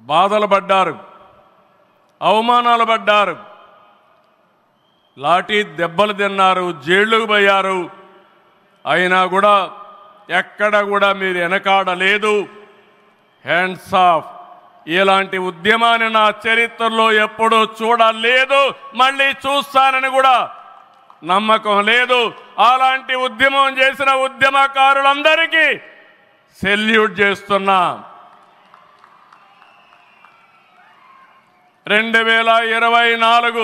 బాధలు పడ్డారు, అవమానాలు పడ్డారు, లాఠీ దెబ్బలు తిన్నారు, జైళ్ళకు పోయారు. అయినా కూడా ఎక్కడ కూడా మీరు వెనకాడలేదు. Hands of. ఇలాంటి ఉద్యమాన్ని నా చరిత్రలో ఎప్పుడూ చూడలేదు, మళ్ళీ చూస్తానని కూడా నమ్మకం లేదు. అలాంటి ఉద్యమం చేసిన ఉద్యమకారులందరికీ సెల్యూట్ చేస్తున్నా. 2024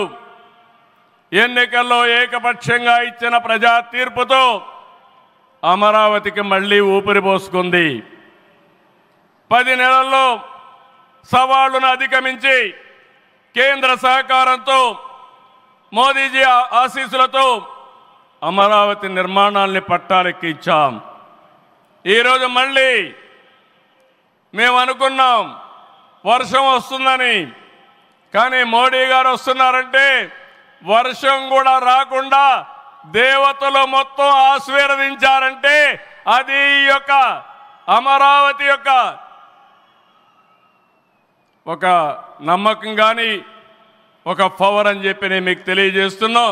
ఎన్నికల్లో ఏకపక్షంగా ఇచ్చిన ప్రజా తీర్పుతో అమరావతికి మళ్ళీ ఊపిరి పోసుకుంది. 10 నెలల్లో సవాళ్లను అధిగమించి కేంద్ర సహకారంతో మోదీజీ ఆశీస్సులతో అమరావతి నిర్మాణాల్ని పట్టాలెక్కించాం. ఈరోజు మళ్ళీ మేము అనుకున్నాం వర్షం వస్తుందని, కానీ మోడీ గారు వస్తున్నారంటే వర్షం కూడా రాకుండా దేవతలు మొత్తం ఆశీర్వదించారంటే అది ఈ యొక్క అమరావతి యొక్క ఒక నమ్మకం కానీ ఒక పవర్ అని చెప్పి నేను మీకు తెలియజేస్తున్నాం.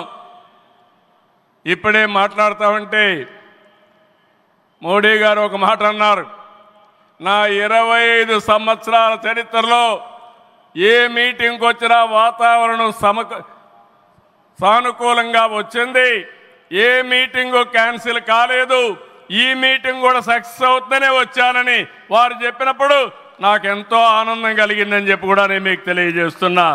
ఇప్పుడే మాట్లాడుతామంటే మోడీ గారు ఒక మాట అన్నారు, నా 25 సంవత్సరాల చరిత్రలో ఏ మీటింగ్కి వచ్చినా వాతావరణం సానుకూలంగా వచ్చింది, ఏ మీటింగు క్యాన్సిల్ కాలేదు, ఈ మీటింగ్ కూడా సక్సెస్ అవుతుందనే వచ్చానని వారు చెప్పినప్పుడు నాకెంతో ఆనందం కలిగిందని చెప్పి కూడా నేను మీకు తెలియజేస్తున్నా.